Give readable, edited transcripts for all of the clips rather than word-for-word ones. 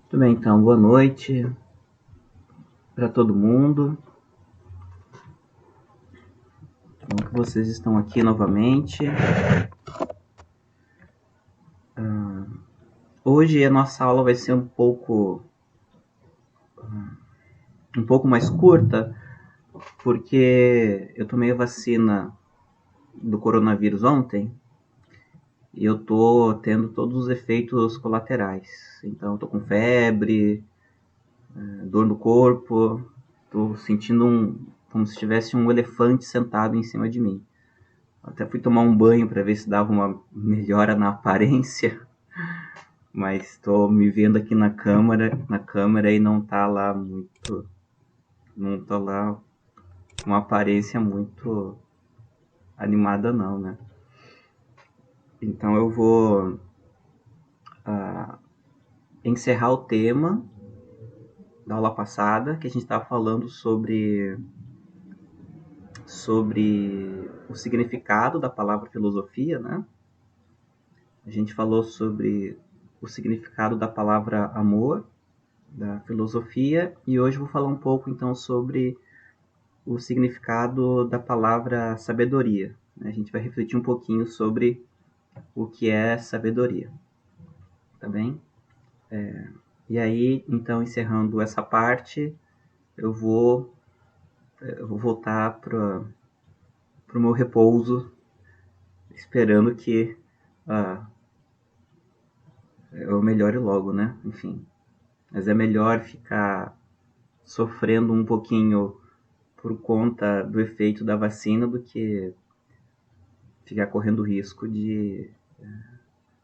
Muito bem, então, boa noite para todo mundo. Como que vocês estão aqui novamente? Hoje a nossa aula vai ser um pouco mais curta, porque eu tomei a vacina do coronavírus ontem e eu tô tendo todos os efeitos colaterais. Então, eu tô com febre, dor no corpo, tô sentindo como se tivesse um elefante sentado em cima de mim. Até fui tomar um banho para ver se dava uma melhora na aparência, mas estou me vendo aqui na câmera e não tá lá muito, não tá lá uma aparência muito animada não, né? Então eu vou encerrar o tema da aula passada, que a gente estava falando sobre o significado da palavra filosofia, né? A gente falou sobre o significado da palavra amor, da filosofia, e hoje eu vou falar um pouco então sobre o significado da palavra sabedoria. A gente vai refletir um pouquinho sobre o que é sabedoria, tá bem? E aí, então, encerrando essa parte, eu vou voltar para o meu repouso, esperando que eu melhore logo, né? Enfim, mas é melhor ficar sofrendo um pouquinho por conta do efeito da vacina do que ficar correndo risco de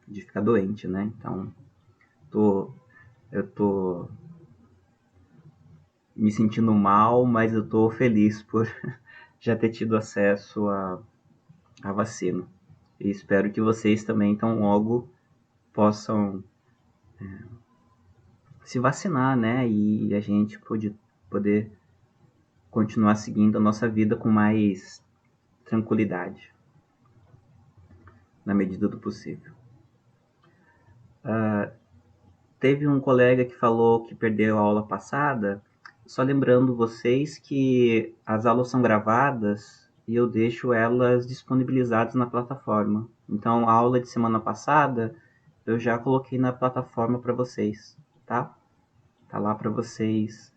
ficar doente, né? Então, eu tô me sentindo mal, mas eu tô feliz por já ter tido acesso à vacina. E espero que vocês também, então, logo possam se vacinar, né? E a gente poder continuar seguindo a nossa vida com mais tranquilidade, na medida do possível. Teve um colega que falou que perdeu a aula passada. Só lembrando vocês que as aulas são gravadas e eu deixo elas disponibilizadas na plataforma. Então, a aula de semana passada eu já coloquei na plataforma para vocês, tá? Tá lá para vocês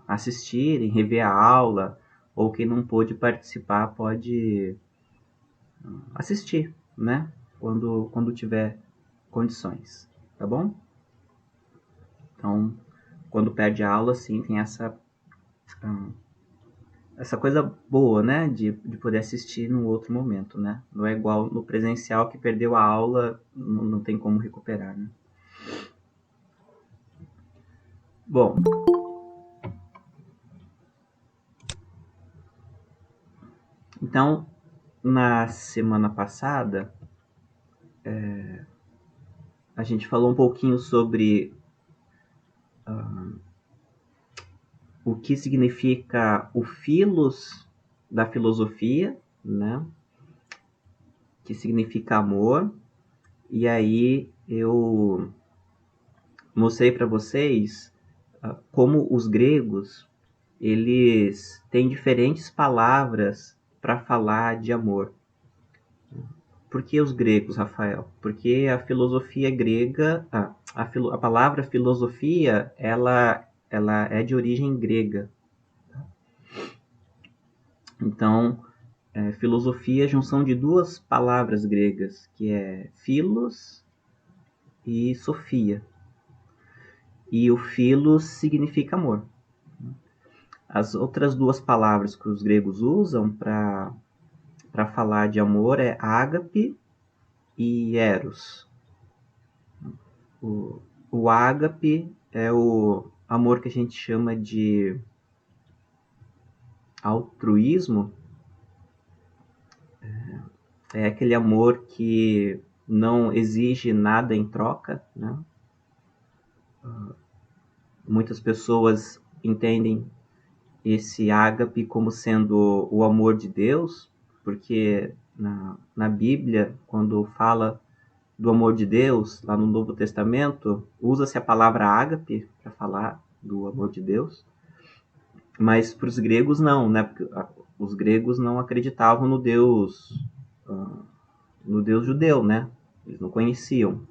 assistirem, rever a aula, ou quem não pôde participar pode assistir, né? Quando tiver condições, tá bom? Então, quando perde a aula, sim, tem essa coisa boa, né, de poder assistir num outro momento, né? Não é igual no presencial que perdeu a aula, não tem como recuperar, né? Bom, então, na semana passada, a gente falou um pouquinho sobre o que significa o philos da filosofia, né? Que significa amor. E aí eu mostrei para vocês como os gregos eles têm diferentes palavras para falar de amor. Por que os gregos, Rafael? Porque a filosofia grega, a palavra filosofia, ela é de origem grega. Então, filosofia é a junção de duas palavras gregas, que é philos e sofia. E o philos significa amor. As outras duas palavras que os gregos usam para falar de amor é ágape e eros. O ágape é o amor que a gente chama de altruísmo. É aquele amor que não exige nada em troca, né? Muitas pessoas entendem esse ágape como sendo o amor de Deus, porque na Bíblia, quando fala do amor de Deus, lá no Novo Testamento, usa-se a palavra ágape para falar do amor de Deus, mas para os gregos não, né? Porque os gregos não acreditavam no Deus judeu, né? Eles não conheciam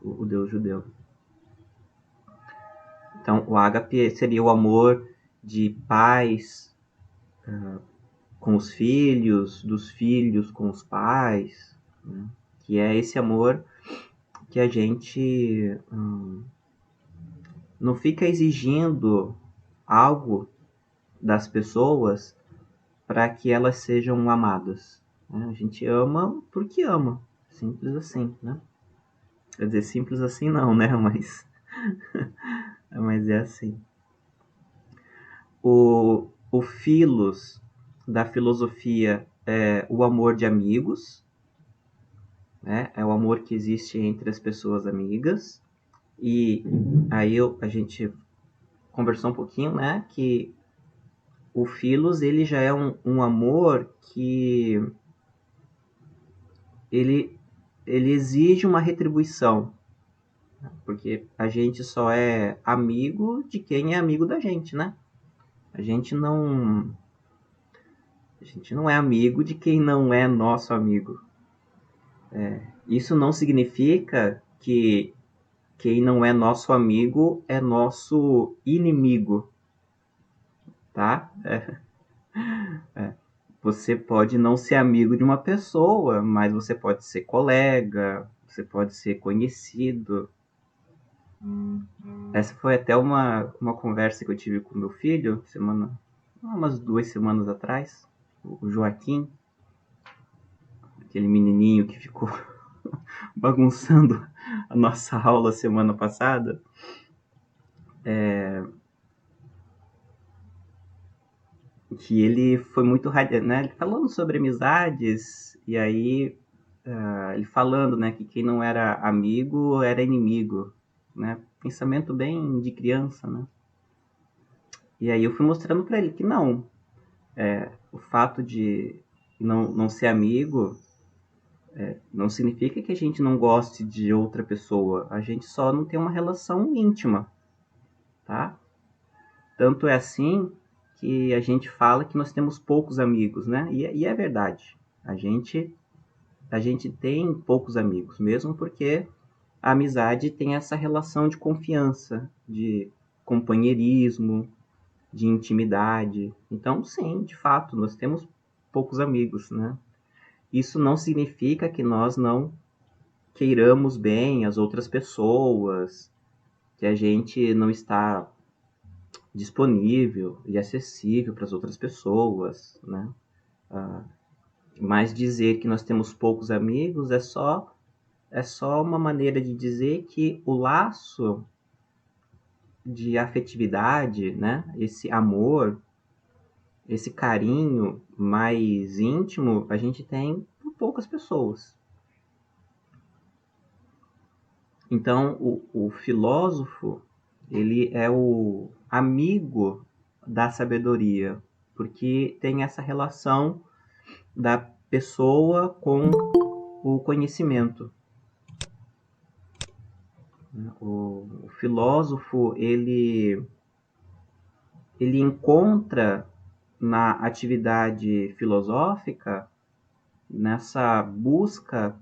o Deus judeu. Então, o ágape seria o amor de pais com os filhos, dos filhos com os pais, né? Que é esse amor que a gente não fica exigindo algo das pessoas para que elas sejam amadas. Né? A gente ama porque ama, simples assim, né? Quer dizer, simples assim não, né? Mas é assim. O philos da filosofia é o amor de amigos, né? É o amor que existe entre as pessoas amigas. E aí a gente conversou um pouquinho, né? Que o philos ele já é um amor que ele exige uma retribuição, porque a gente só é amigo de quem é amigo da gente, né? A gente não é amigo de quem não é nosso amigo. Isso não significa que quem não é nosso amigo é nosso inimigo, tá? Você pode não ser amigo de uma pessoa, mas você pode ser colega, você pode ser conhecido. Essa foi até uma conversa que eu tive com meu filho, umas 2 semanas atrás, o Joaquim, aquele menininho que ficou bagunçando a nossa aula semana passada. Que ele foi muito radiante, né? Ele falando sobre amizades, e aí ele falando, né, que quem não era amigo era inimigo, né? Pensamento bem de criança, né? E aí eu fui mostrando para ele que não, o fato de não ser amigo não significa que a gente não goste de outra pessoa, a gente só não tem uma relação íntima, tá? Tanto é assim que a gente fala que nós temos poucos amigos, né? E é verdade. A gente tem poucos amigos, mesmo porque a amizade tem essa relação de confiança, de companheirismo, de intimidade. Então, sim, de fato, nós temos poucos amigos, né? Isso não significa que nós não queiramos bem as outras pessoas, que a gente não está disponível e acessível para as outras pessoas, né? Mas dizer que nós temos poucos amigos é só uma maneira de dizer que o laço de afetividade, né? Esse amor, esse carinho mais íntimo, a gente tem por poucas pessoas. Então, o filósofo, ele é o amigo da sabedoria, porque tem essa relação da pessoa com o conhecimento. O filósofo, ele encontra na atividade filosófica, nessa busca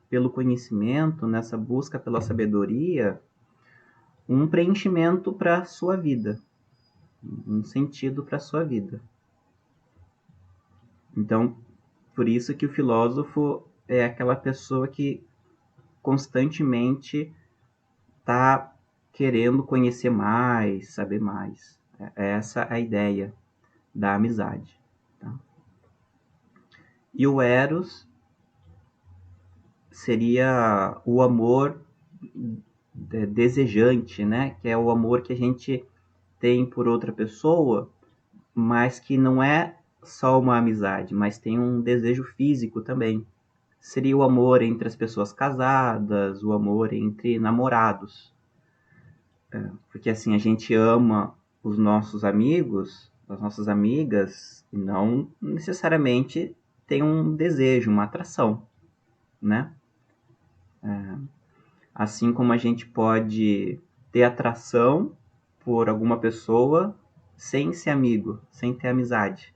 pelo conhecimento, nessa busca pela sabedoria, um preenchimento para a sua vida, um sentido para a sua vida. Então, por isso que o filósofo é aquela pessoa que constantemente está querendo conhecer mais, saber mais. Essa é a ideia da amizade. Tá? E o Eros seria o amor desejante, né? Que é o amor que a gente tem por outra pessoa, mas que não é só uma amizade, mas tem um desejo físico também. Seria o amor entre as pessoas casadas, o amor entre namorados. Porque assim, a gente ama os nossos amigos, as nossas amigas, e não necessariamente tem um desejo, uma atração, né? Assim como a gente pode ter atração por alguma pessoa sem ser amigo, sem ter amizade.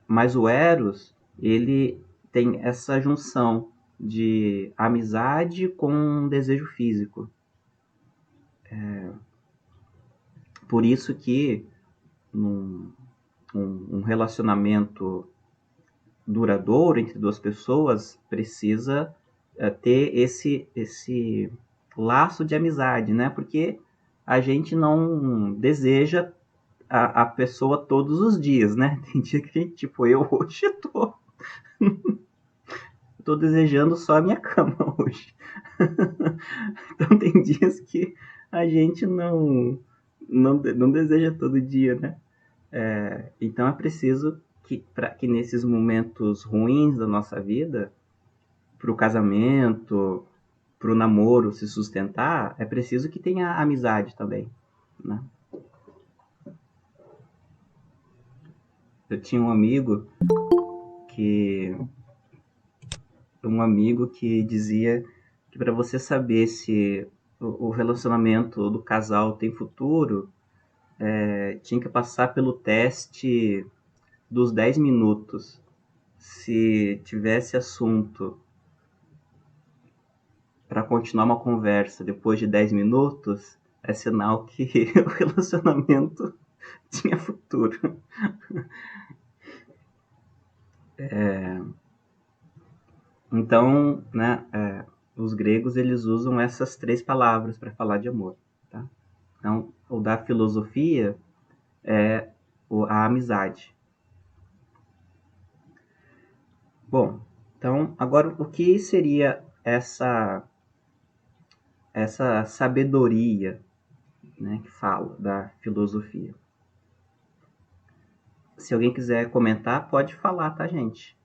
Mas o Eros, ele tem essa junção de amizade com um desejo físico. Por isso que um relacionamento duradouro entre duas pessoas precisa ter esse laço de amizade, né? Porque a gente não deseja a pessoa todos os dias, né? Tem dia que, tipo, eu hoje tô desejando só a minha cama hoje. Então tem dias que a gente não deseja todo dia, né? Então é preciso que nesses momentos ruins da nossa vida, para o casamento, para o namoro se sustentar, é preciso que tenha amizade também, né? Eu tinha que um amigo que dizia que para você saber se o relacionamento do casal tem futuro, tinha que passar pelo teste dos 10 minutos. Se tivesse assunto para continuar uma conversa depois de 10 minutos, é sinal que o relacionamento tinha futuro. Então, né, os gregos eles usam essas três palavras para falar de amor. Tá? Então, o da filosofia é a amizade. Bom, então agora o que seria essa sabedoria, né, que fala da filosofia? Se alguém quiser comentar, pode falar, tá, gente?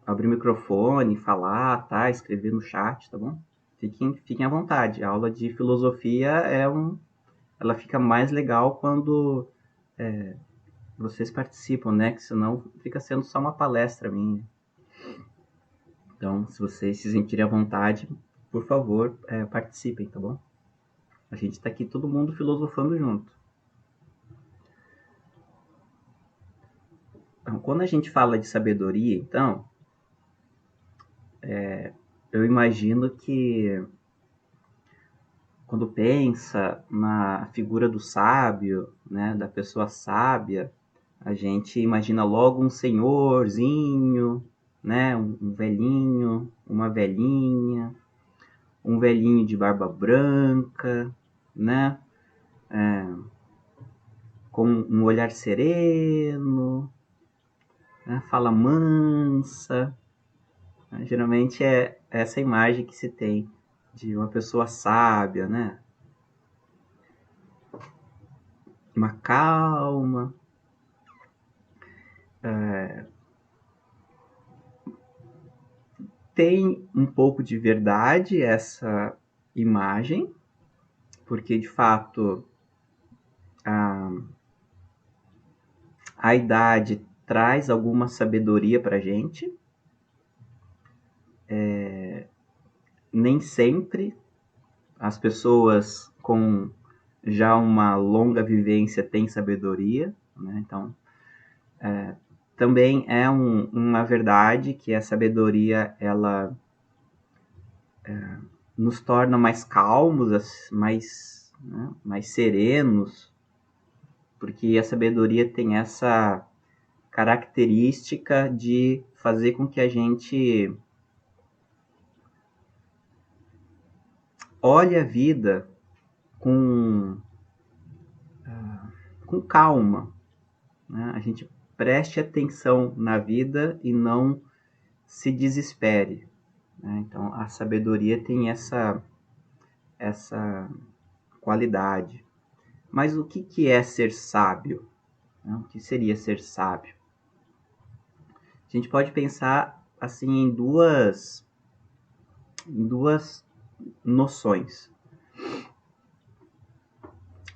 Abrir o microfone, falar, tá? Escrever no chat, tá bom? Fiquem à vontade. A aula de filosofia ela fica mais legal quando vocês participam, né? Que senão fica sendo só uma palestra minha. Então, se vocês se sentirem à vontade, por favor, participem, tá bom? A gente tá aqui todo mundo filosofando junto. Então, quando a gente fala de sabedoria, então, eu imagino que quando pensa na figura do sábio, né, da pessoa sábia, a gente imagina logo um senhorzinho, né, um velhinho, uma velhinha, um velhinho de barba branca, né, com um olhar sereno, né, fala mansa. Geralmente é essa imagem que se tem de uma pessoa sábia, né? Uma calma. Tem um pouco de verdade essa imagem, porque de fato a, a idade traz alguma sabedoria para a gente. Nem sempre as pessoas com já uma longa vivência têm sabedoria, né? Então, também é uma verdade que a sabedoria ela nos torna mais calmos, mais serenos, porque a sabedoria tem essa característica de fazer com que a gente olhe a vida com, com calma, né? A gente preste atenção na vida e não se desespere, né? Então a sabedoria tem essa qualidade. Mas o que é ser sábio? O que seria ser sábio? A gente pode pensar assim em duas noções.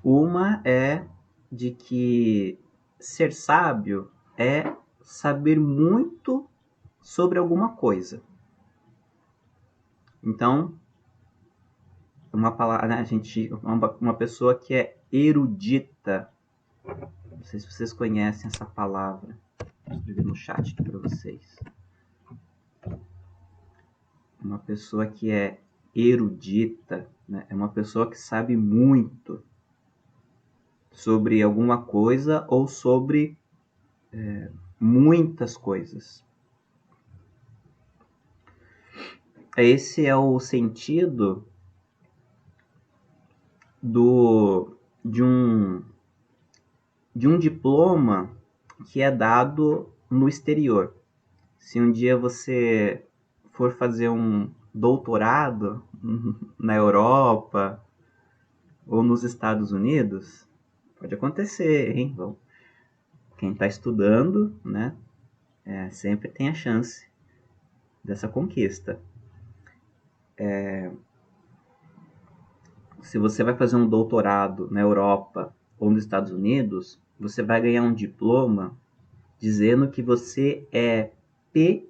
Uma é de que ser sábio é saber muito sobre alguma coisa. Então, uma palavra, né, uma pessoa que é erudita. Não sei se vocês conhecem essa palavra. Vou escrever no chat aqui para vocês. Uma pessoa que é erudita, né, é uma pessoa que sabe muito sobre alguma coisa ou sobre muitas coisas. Esse é o sentido de um diploma que é dado no exterior. Se um dia você for fazer um doutorado na Europa ou nos Estados Unidos, pode acontecer, hein? Bom, quem está estudando, né, sempre tem a chance dessa conquista. Se você vai fazer um doutorado na Europa ou nos Estados Unidos, você vai ganhar um diploma dizendo que você é PhD.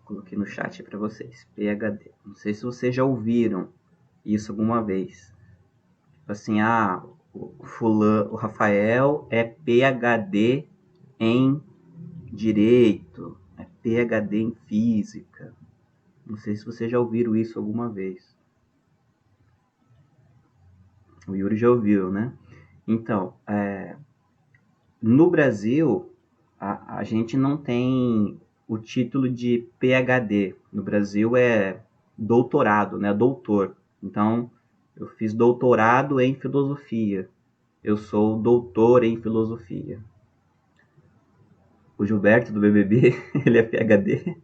Coloquei no chat para vocês, PhD. Não sei se vocês já ouviram isso alguma vez. Tipo assim, o Rafael é PhD em Direito, é PhD em Física. Não sei se vocês já ouviram isso alguma vez. O Yuri já ouviu, né? Então, no Brasil, a gente não tem o título de PhD. No Brasil é doutorado, né? Doutor. Então, eu fiz doutorado em filosofia. Eu sou doutor em filosofia. O Gilberto do BBB, ele é PhD.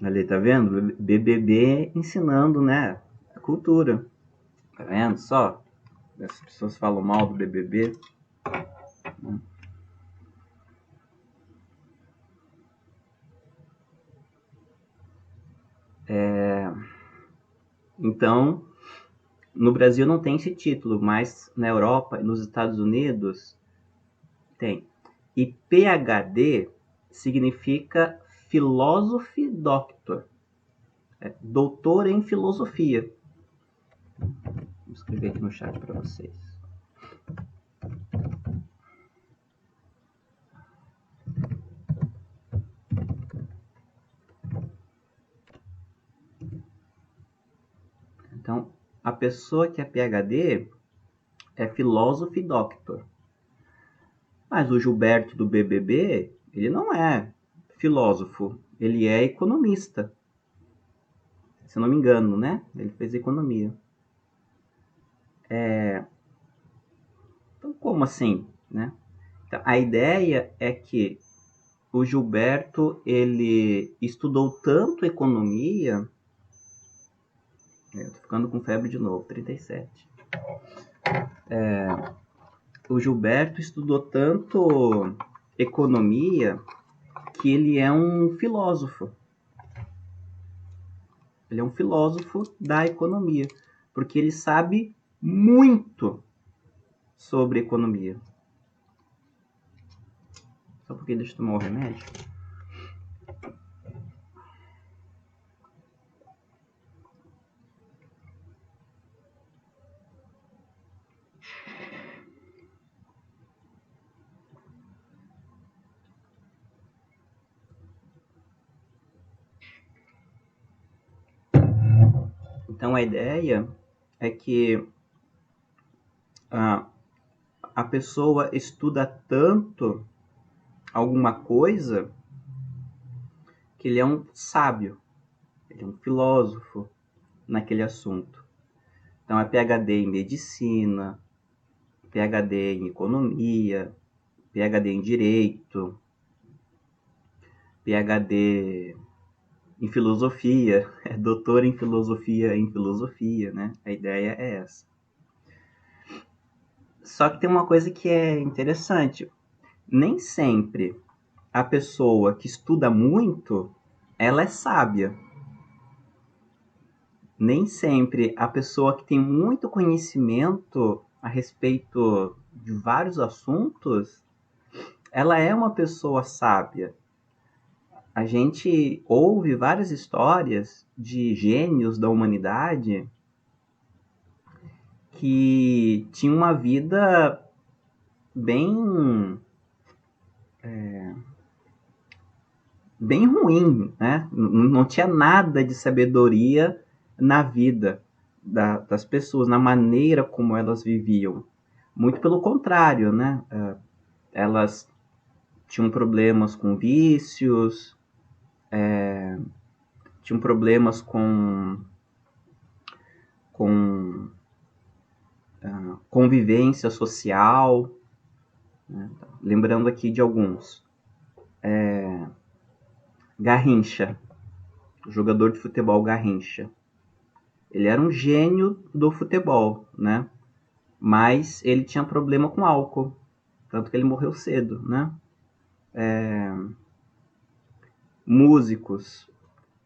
Ali, tá vendo? BBB ensinando, né? A cultura. Tá vendo só? As pessoas falam mal do BBB. Então, no Brasil não tem esse título, mas na Europa e nos Estados Unidos tem. E PhD significa Philosophy Doctor. Doutor em filosofia. Vou escrever aqui no chat para vocês. Então, a pessoa que é PhD é Philosophy Doctor. Mas o Gilberto do BBB, ele não é filósofo, ele é economista. Se eu não me engano, né? Ele fez economia. Então, como assim, né? Então, a ideia é que o Gilberto, ele estudou tanto economia... Eu tô ficando com febre de novo, 37. O Gilberto estudou tanto economia que ele é um filósofo. Ele é um filósofo da economia, porque ele sabe muito sobre economia. Só porque deixa eu tomar o remédio. Então a ideia é que a pessoa estuda tanto alguma coisa que ele é um sábio, ele é um filósofo naquele assunto. Então é PhD em medicina, PhD em economia, PhD em direito, PhD em filosofia, é doutor em filosofia, né? A ideia é essa. Só que tem uma coisa que é interessante. Nem sempre a pessoa que estuda muito, ela é sábia. nem sempre a pessoa que tem muito conhecimento a respeito de vários assuntos, ela é uma pessoa sábia. A gente ouve várias histórias de gênios da humanidade que tinham uma vida bem bem ruim, né? Não tinha nada de sabedoria na vida das pessoas, na maneira como elas viviam. Muito pelo contrário, né? Elas tinham problemas com vícios, tinham problemas com convivência social, né? Lembrando aqui de alguns. Garrincha, jogador de futebol Garrincha. Ele era um gênio do futebol, né? Mas ele tinha problema com álcool, tanto que ele morreu cedo, né? Músicos.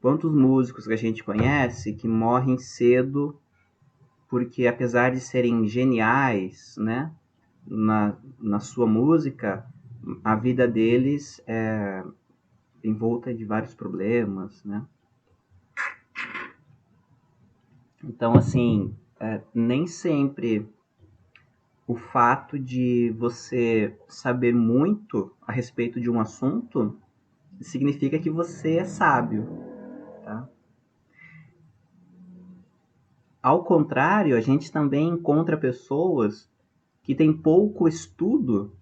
Quantos músicos que a gente conhece que morrem cedo porque, apesar de serem geniais, né, na sua música, a vida deles é envolta de vários problemas, né? Então, assim, nem sempre o fato de você saber muito a respeito de um assunto significa que você é sábio, tá? Ao contrário, a gente também encontra pessoas que têm pouco estudo,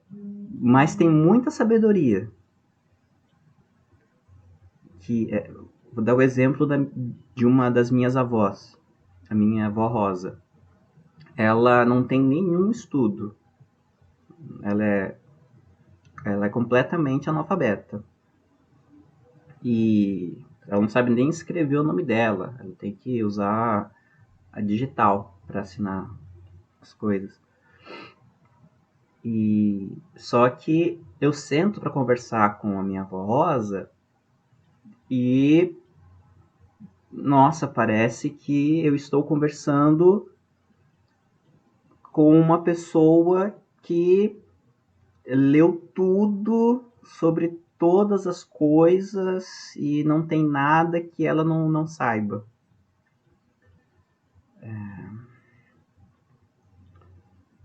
mas têm muita sabedoria. Vou dar o exemplo de uma das minhas avós, a minha avó Rosa. Ela não tem nenhum estudo. Ela é, ela é completamente analfabeta. E ela não sabe nem escrever o nome dela. Ela tem que usar a digital para assinar as coisas. E só que eu sento para conversar com a minha avó Rosa e nossa, parece que eu estou conversando com uma pessoa que leu tudo sobre todas as coisas e não tem nada que ela não saiba.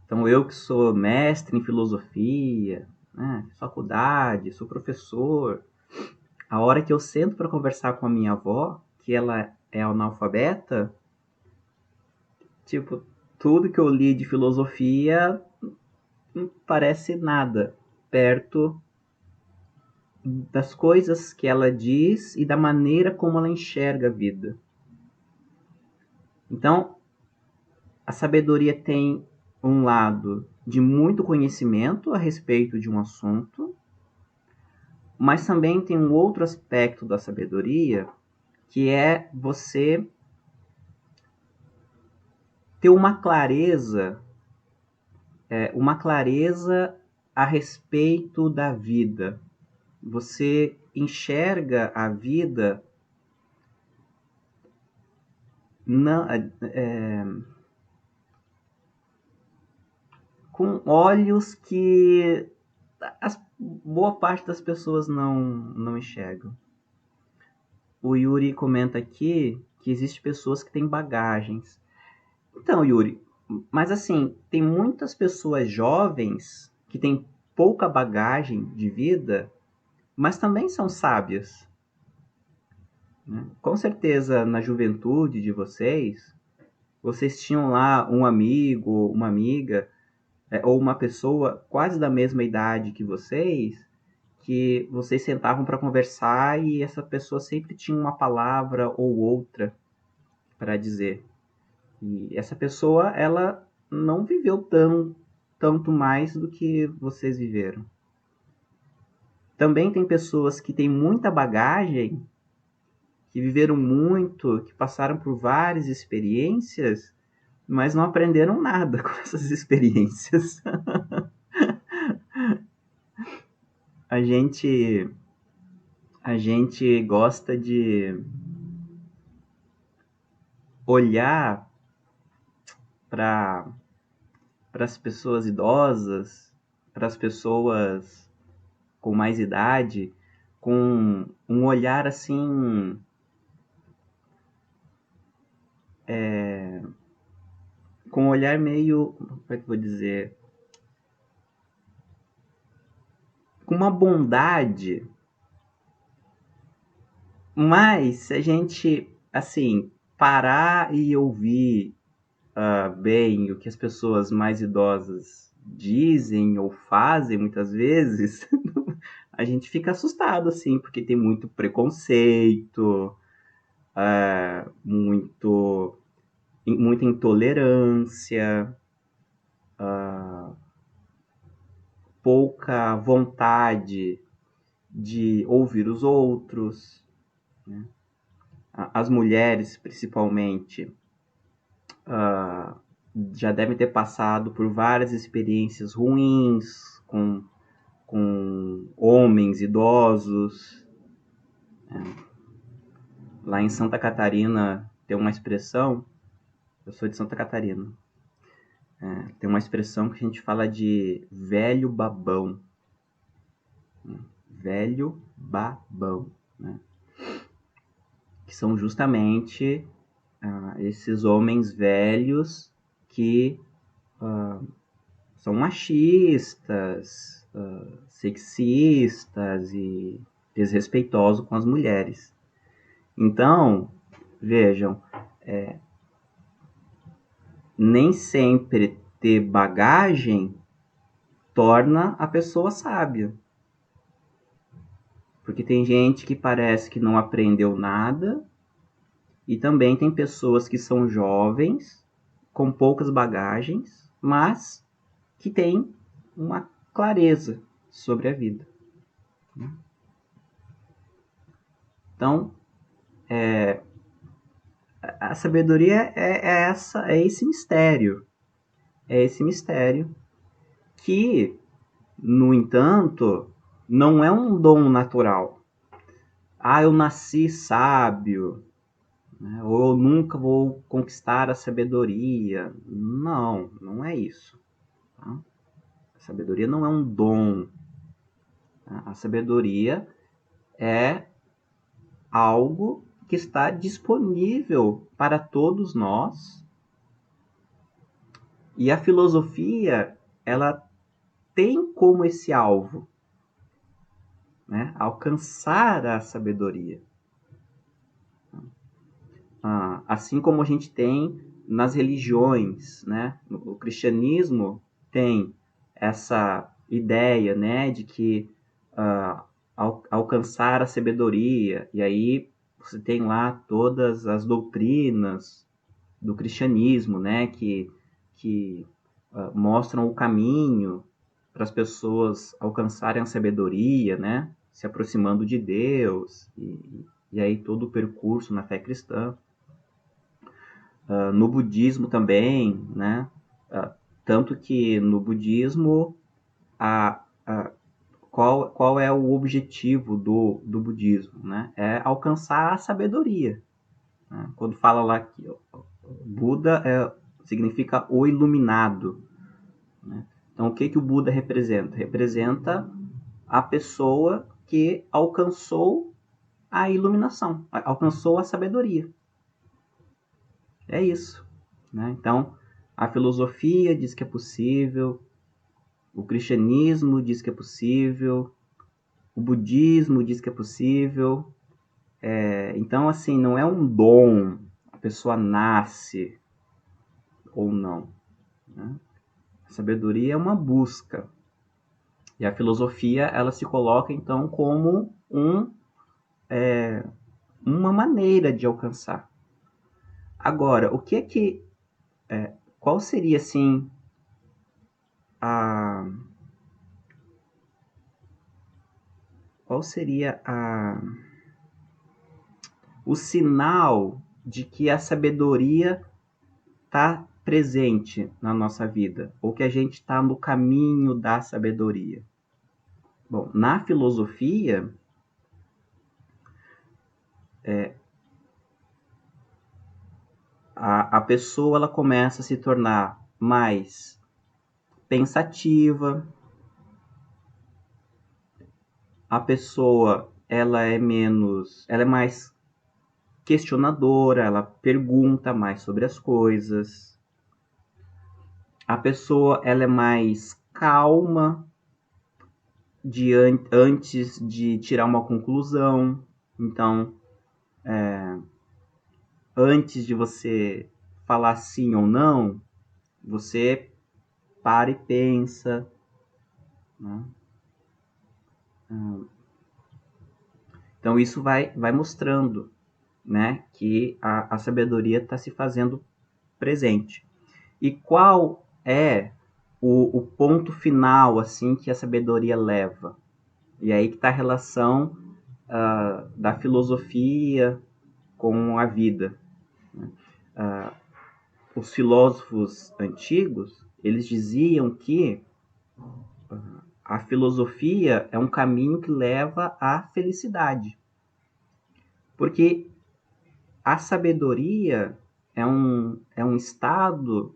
Então eu que sou mestre em filosofia, né, faculdade, sou professor, a hora que eu sento para conversar com a minha avó, que ela é analfabeta, tipo, tudo que eu li de filosofia não parece nada perto das coisas que ela diz e da maneira como ela enxerga a vida. Então, a sabedoria tem um lado de muito conhecimento a respeito de um assunto, mas também tem um outro aspecto da sabedoria, que é você ter uma clareza a respeito da vida. Você enxerga a vida não, com olhos que boa parte das pessoas não enxergam. O Yuri comenta aqui que existem pessoas que têm bagagens. Então, Yuri, mas assim, tem muitas pessoas jovens que têm pouca bagagem de vida, mas também são sábias, né? Com certeza, na juventude de vocês tinham lá um amigo, uma amiga, ou uma pessoa quase da mesma idade que vocês sentavam para conversar e essa pessoa sempre tinha uma palavra ou outra para dizer. E essa pessoa, ela não viveu tanto mais do que vocês viveram. Também tem pessoas que têm muita bagagem, que viveram muito, que passaram por várias experiências, mas não aprenderam nada com essas experiências. A gente a gente gosta olhar para as pessoas idosas, para as pessoas com mais idade, com um olhar assim, com um olhar meio, como é que eu vou dizer, com uma bondade, mas se a gente, assim, parar e ouvir bem o que as pessoas mais idosas dizem ou fazem muitas vezes, a gente fica assustado, assim, porque tem muito preconceito, muita intolerância, pouca vontade de ouvir os outros, né? As mulheres, principalmente, já devem ter passado por várias experiências ruins com homens idosos. Lá em Santa Catarina tem uma expressão, eu sou de Santa Catarina, tem uma expressão que a gente fala de velho babão. Velho babão, né? Que são justamente esses homens velhos que são machistas, sexistas e desrespeitosos com as mulheres. Então, vejam, nem sempre ter bagagem torna a pessoa sábia. Porque tem gente que parece que não aprendeu nada, e também tem pessoas que são jovens, com poucas bagagens, mas que têm uma clareza sobre a vida. Então, a sabedoria é esse mistério. É esse mistério que, no entanto, não é um dom natural. Ah, eu nasci sábio, né? Ou eu nunca vou conquistar a sabedoria. Não, não é isso. Tá? A sabedoria não é um dom. Tá? A sabedoria é algo que está disponível para todos nós. E a filosofia, ela tem como esse alvo, né? Alcançar a sabedoria. Assim como a gente tem nas religiões, né? O cristianismo tem essa ideia, né, de que alcançar a sabedoria, e aí você tem lá todas as doutrinas do cristianismo, né, que mostram o caminho para as pessoas alcançarem a sabedoria, né, se aproximando de Deus, e aí todo o percurso na fé cristã. No budismo também, né, tanto que no budismo qual é o objetivo do budismo, né? É alcançar a sabedoria. Né? Quando fala lá que Buda significa o iluminado. Né? Então, o que o Buda representa? Representa a pessoa que alcançou a iluminação, alcançou a sabedoria. É isso. Né? Então, a filosofia diz que é possível, o cristianismo diz que é possível, o budismo diz que é possível. Então, assim, não é um dom, a pessoa nasce ou não. Né? A sabedoria é uma busca. E a filosofia, ela se coloca, então, como uma maneira de alcançar. Agora, o que é que... qual seria, assim, a... Qual seria o sinal de que a sabedoria está presente na nossa vida, ou que a gente está no caminho da sabedoria? Bom, na filosofia, a pessoa ela começa a se tornar mais pensativa, a pessoa ela é mais questionadora, ela pergunta mais sobre as coisas, a pessoa ela é mais calma antes de tirar uma conclusão. Então, antes de você falar sim ou não, você para e pensa, né? Então isso vai mostrando, né, que a sabedoria está se fazendo presente. E qual é o ponto final assim que a sabedoria leva? E aí que está a relação da filosofia com a vida. Os filósofos antigos, eles diziam que a filosofia é um caminho que leva à felicidade. Porque a sabedoria é um estado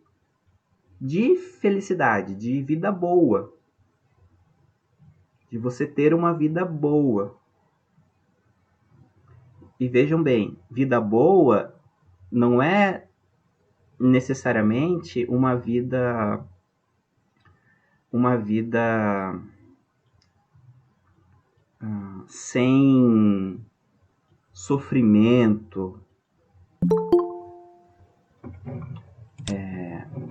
de felicidade, de vida boa, de você ter uma vida boa. E vejam bem, vida boa não é necessariamente uma vida sem sofrimento,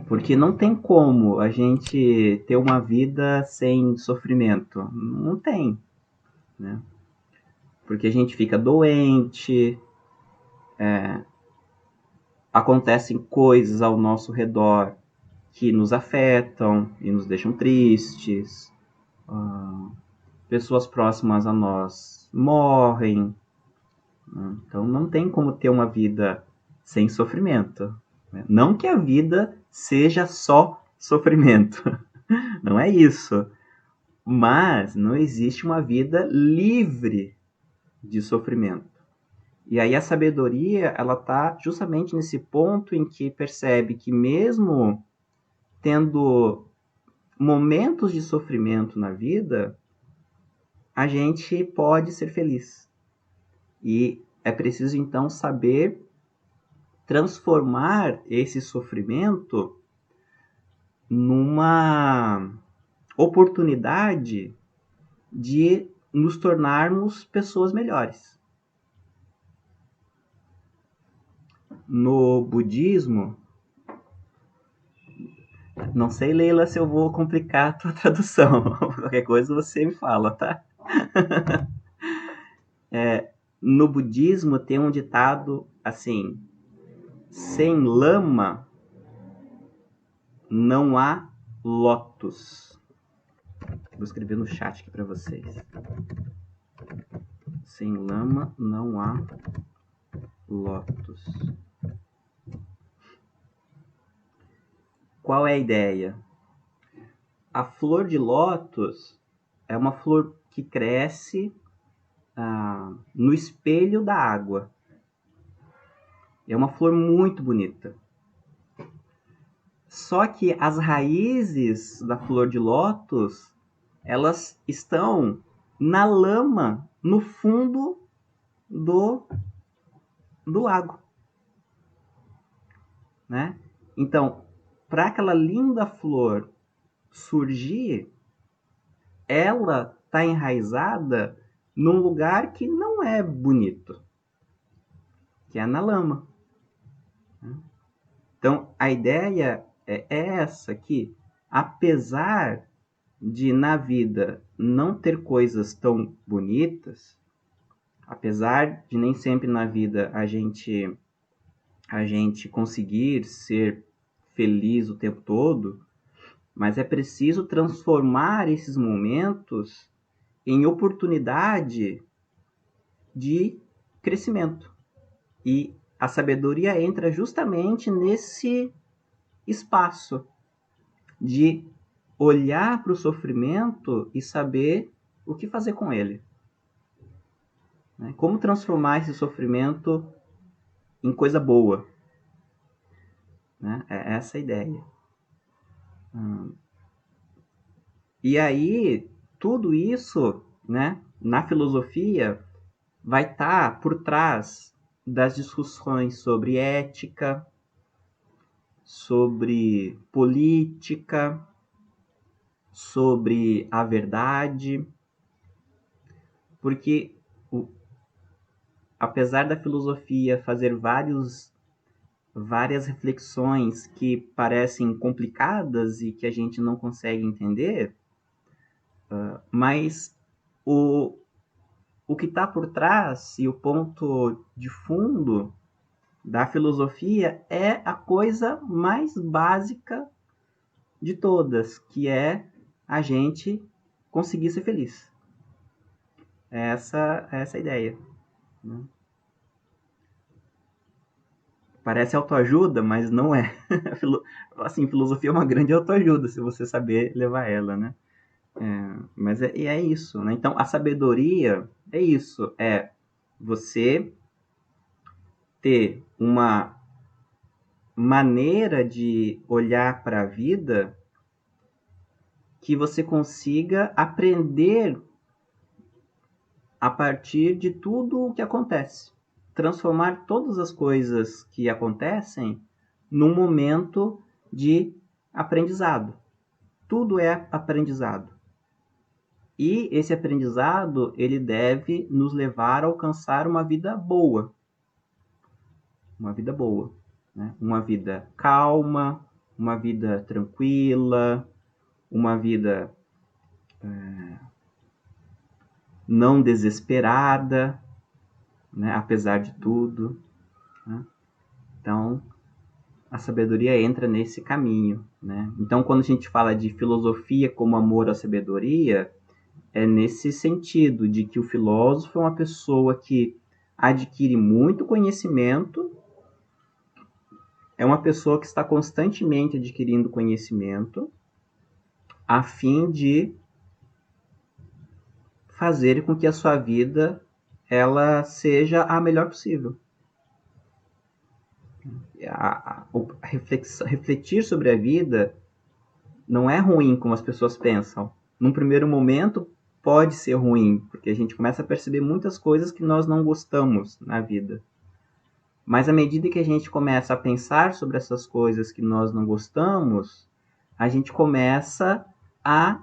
porque não tem como a gente ter uma vida sem sofrimento. Não tem, né? Porque a gente fica doente, acontecem coisas ao nosso redor que nos afetam e nos deixam tristes. Pessoas próximas a nós morrem. Né? Então não tem como ter uma vida sem sofrimento. Né? Não que a vida seja só sofrimento. Não é isso. Mas não existe uma vida livre de sofrimento. E aí a sabedoria, ela está justamente nesse ponto em que percebe que mesmo tendo momentos de sofrimento na vida, a gente pode ser feliz. E é preciso então saber transformar esse sofrimento numa oportunidade de nos tornarmos pessoas melhores. No budismo, não sei, Leila, se eu vou complicar a tua tradução. Qualquer coisa você me fala, tá? No budismo tem um ditado assim: sem lama não há lótus. Vou escrever no chat aqui para vocês. Sem lama não há lótus. Qual é a ideia? A flor de lótus é uma flor que cresce no espelho da água. É uma flor muito bonita. Só que as raízes da flor de lótus, elas estão na lama, no fundo do lago. Né? Então, para aquela linda flor surgir, ela está enraizada num lugar que não é bonito, que é na lama. Então, a ideia é essa, que apesar de na vida não ter coisas tão bonitas, apesar de nem sempre na vida a gente conseguir ser feliz o tempo todo, mas é preciso transformar esses momentos em oportunidade de crescimento. E a sabedoria entra justamente nesse espaço de olhar para o sofrimento e saber o que fazer com ele. Como transformar esse sofrimento em coisa boa. né? É essa a ideia. E aí, tudo isso, né, na filosofia, vai estar por trás das discussões sobre ética, sobre política, sobre a verdade, porque apesar da filosofia fazer várias reflexões que parecem complicadas e que a gente não consegue entender, mas o, o que está por trás e o ponto de fundo da filosofia é a coisa mais básica de todas, que é a gente conseguir ser feliz. É essa a ideia. Né? Parece autoajuda, mas não é. Assim, filosofia é uma grande autoajuda, se você saber levar ela, né? Mas é isso, né? Então, a sabedoria é isso, é você ter uma maneira de olhar para a vida que você consiga aprender a partir de tudo o que acontece. Transformar todas as coisas que acontecem num momento de aprendizado. Tudo é aprendizado. E esse aprendizado, ele deve nos levar a alcançar uma vida boa. Uma vida boa. Né? Uma vida calma, uma vida tranquila, uma vida não desesperada, né? Apesar de tudo. Né? Então, a sabedoria entra nesse caminho. Né? Então, quando a gente fala de filosofia como amor à sabedoria, é nesse sentido de que o filósofo é uma pessoa que adquire muito conhecimento, é uma pessoa que está constantemente adquirindo conhecimento a fim de fazer com que a sua vida ela seja a melhor possível. Refletir sobre a vida não é ruim como as pessoas pensam. Num primeiro momento pode ser ruim, porque a gente começa a perceber muitas coisas que nós não gostamos na vida. Mas à medida que a gente começa a pensar sobre essas coisas que nós não gostamos, a gente começa a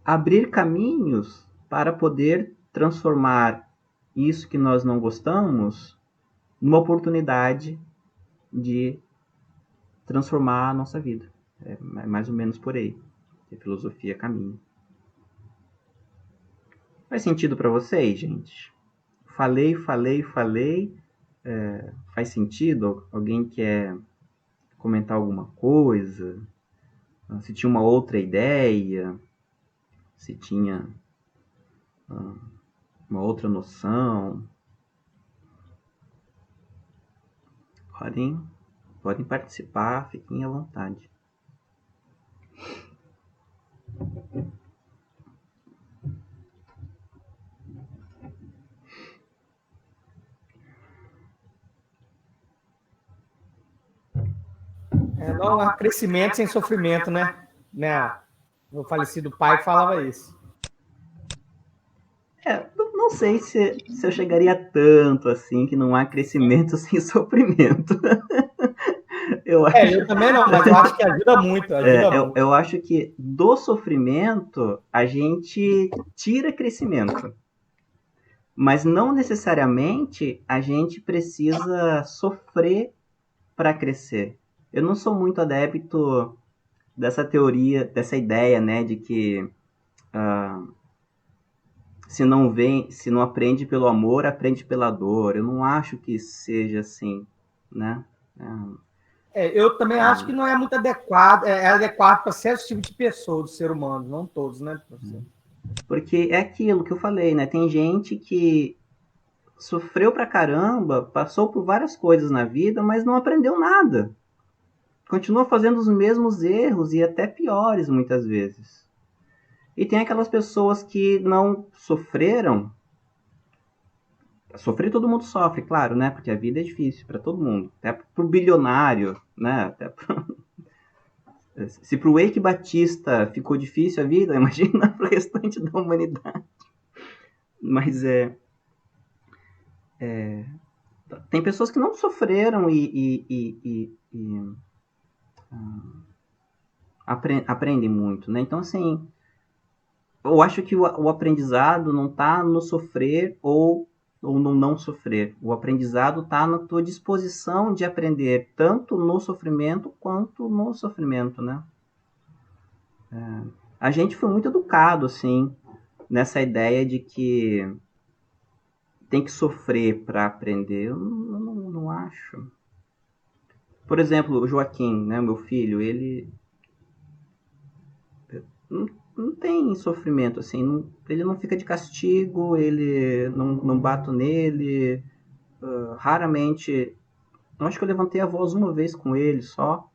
abrir caminhos para poder transformar isso que nós não gostamos numa oportunidade de transformar a nossa vida. É mais ou menos por aí. A filosofia caminha. Faz sentido para vocês, gente? Falei. Faz sentido? Alguém quer comentar alguma coisa? Se tinha uma outra ideia? Se tinha uma outra noção? Podem participar, fiquem à vontade. Não há crescimento sem sofrimento, né? Meu falecido pai falava isso. Não sei se eu chegaria tanto assim, que não há crescimento sem sofrimento. Eu também não, mas eu acho que ajuda muito. Eu acho que do sofrimento a gente tira crescimento. Mas não necessariamente a gente precisa sofrer para crescer. Eu não sou muito adepto dessa teoria, dessa ideia, né, de que se não aprende pelo amor, aprende pela dor. Eu não acho que seja assim, né? Eu também acho que não é muito adequado, é adequado para certos tipos de pessoas, do ser humano, não todos, né, professor? Porque é aquilo que eu falei, né? Tem gente que sofreu pra caramba, passou por várias coisas na vida, mas não aprendeu nada. Continua fazendo os mesmos erros e até piores muitas vezes. E tem aquelas pessoas que não sofreram Sofrer todo mundo sofre, claro, né? Porque a vida é difícil para todo mundo. Até pro bilionário, né? Se pro Eike Batista ficou difícil a vida, imagina pro restante da humanidade. Mas tem pessoas que não sofreram e aprendem muito, né? Então, assim, eu acho que o aprendizado não está no sofrer ou no não sofrer. O aprendizado está na tua disposição de aprender, tanto no sofrimento quanto no sofrimento, né? A gente foi muito educado, assim, nessa ideia de que tem que sofrer para aprender. Eu não acho. Por exemplo, o Joaquim, né, meu filho, ele não, não tem sofrimento, assim, ele não fica de castigo, ele não bato nele, raramente. Eu acho que eu levantei a voz uma vez com ele só.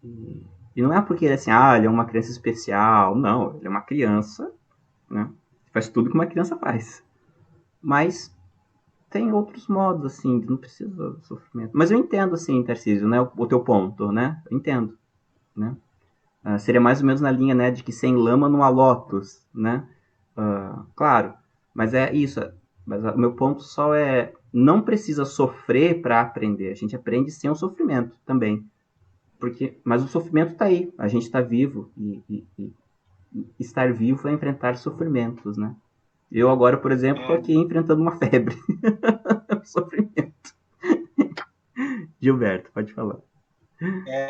E não é porque ele é assim, ele é uma criança especial. Não, ele é uma criança, né? Faz tudo que uma criança faz. Mas tem outros modos, assim, não precisa de sofrimento. Mas eu entendo, assim, Tarcísio, né? O teu ponto, né? Eu entendo, né? Seria mais ou menos na linha, né, de que sem lama não há lótus, né? Claro, mas é isso. Mas o meu ponto só é, não precisa sofrer para aprender. A gente aprende sem o sofrimento também. Mas o sofrimento está aí. A gente está vivo e estar vivo é enfrentar sofrimentos, né? Eu agora, por exemplo, estou aqui enfrentando uma febre. Sofrimento. Gilberto, pode falar.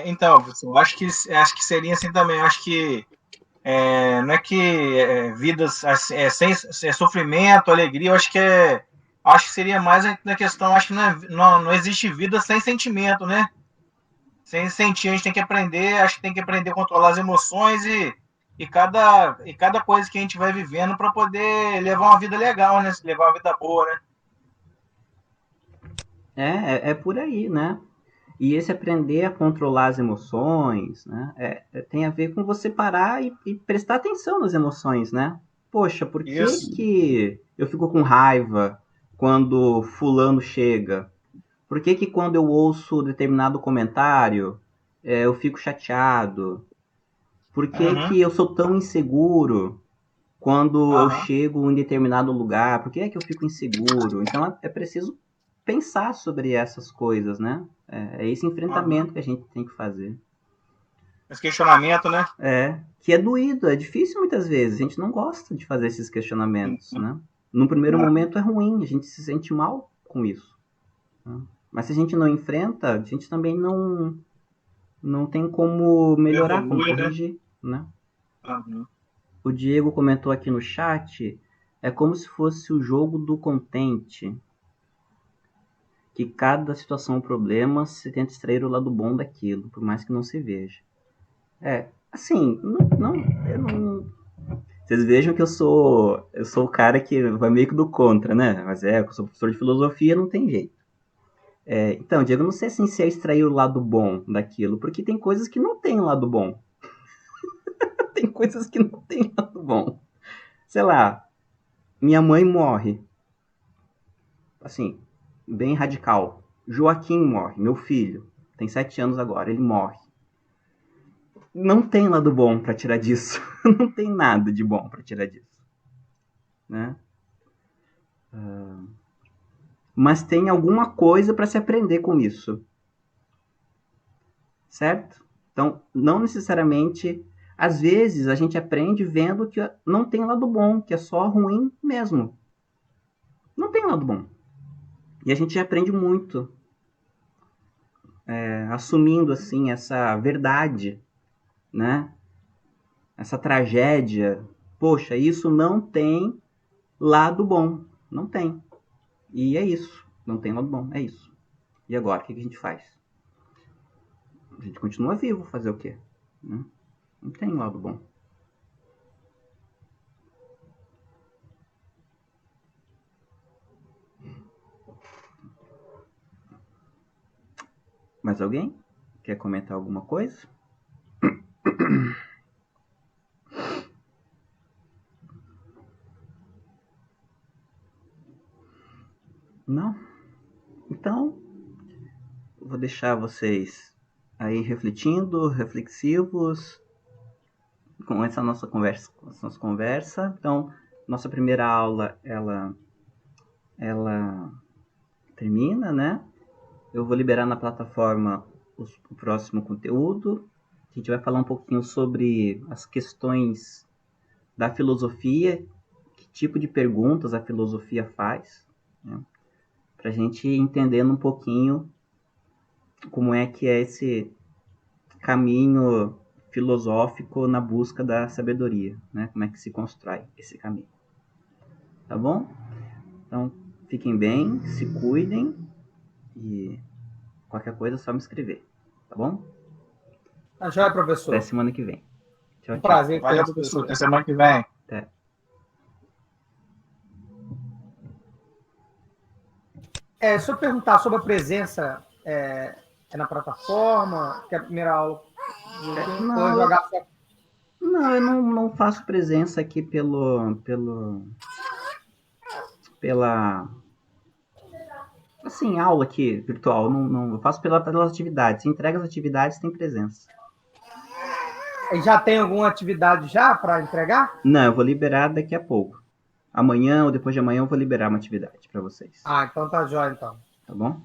Então, eu acho que seria assim também. Acho que não é que vidas sem sofrimento, alegria. Eu acho que seria mais na questão. Acho que não existe vida sem sentimento, né? Sem sentir, a gente tem que aprender. Acho que tem que aprender a controlar as emoções e cada coisa que a gente vai vivendo para poder levar uma vida legal, né? Levar uma vida boa, né? É por aí, né? E esse aprender a controlar as emoções, né? Tem a ver com você parar e prestar atenção nas emoções, né? Poxa, por que Isso. que eu fico com raiva quando fulano chega? Por que que quando eu ouço determinado comentário, eu fico chateado? Por que Uhum. que eu sou tão inseguro quando eu Uhum. chego em determinado lugar? Por que é que eu fico inseguro? Então é preciso pensar sobre essas coisas, né? É esse Uhum. enfrentamento que a gente tem que fazer. Esse questionamento, né? Que é doído, é difícil muitas vezes. A gente não gosta de fazer esses questionamentos, né? Num primeiro momento é ruim, a gente se sente mal com isso, né? Mas se a gente não enfrenta, a gente também não tem como melhorar, como Evolui, né? corrigir, né? Uhum. O Diego comentou aqui no chat, é como se fosse o jogo do contente, que cada situação é um problema, se tenta extrair o lado bom daquilo, por mais que não se veja. Assim, eu não. Vocês vejam que eu sou o cara que vai meio que do contra, né? Mas eu sou professor de filosofia, não tem jeito. Então, Diego, não sei assim, se é extrair o lado bom daquilo, porque tem coisas que não tem lado bom. Tem coisas que não tem lado bom. Sei lá, minha mãe morre. Assim, bem radical. Joaquim morre, meu filho. Tem 7 anos agora, ele morre. Não tem lado bom para tirar disso. Não tem nada de bom para tirar disso, né? Mas tem alguma coisa para se aprender com isso, certo? Então, não necessariamente. Às vezes a gente aprende vendo que não tem lado bom, que é só ruim mesmo. Não tem lado bom. E a gente aprende muito, assumindo assim essa verdade, né? Essa tragédia. Poxa, isso não tem lado bom. Não tem. E é isso. Não tem lado bom. É isso. E agora, o que a gente faz? A gente continua vivo, fazer o quê? Né? Não tem lado bom. Mais alguém quer comentar alguma coisa? Não? Então, vou deixar vocês aí refletindo, reflexivos com essa nossa conversa. Então, nossa primeira aula, ela termina, né? Eu vou liberar na plataforma o próximo conteúdo. A gente vai falar um pouquinho sobre as questões da filosofia, que tipo de perguntas a filosofia faz, né? Para a gente entendendo um pouquinho como é que é esse caminho filosófico na busca da sabedoria, né? Como é que se constrói esse caminho. Tá bom? Então, fiquem bem, se cuidem e qualquer coisa é só me escrever, tá bom? Tá joia, professor. Até semana que vem. Tchau, Um tchau. prazer. Valeu, professor. Até semana que vem. Até. Se eu perguntar sobre a presença na plataforma, que é a primeira aula, Não, vou jogar só. Não, eu não faço presença aqui pela assim, aula aqui virtual. Não, eu faço pelas atividades. Se entrega as atividades, tem presença. E já tem alguma atividade já para entregar? Não, eu vou liberar daqui a pouco. Amanhã ou depois de amanhã eu vou liberar uma atividade para vocês. Ah, então tá jóia, então. Tá bom?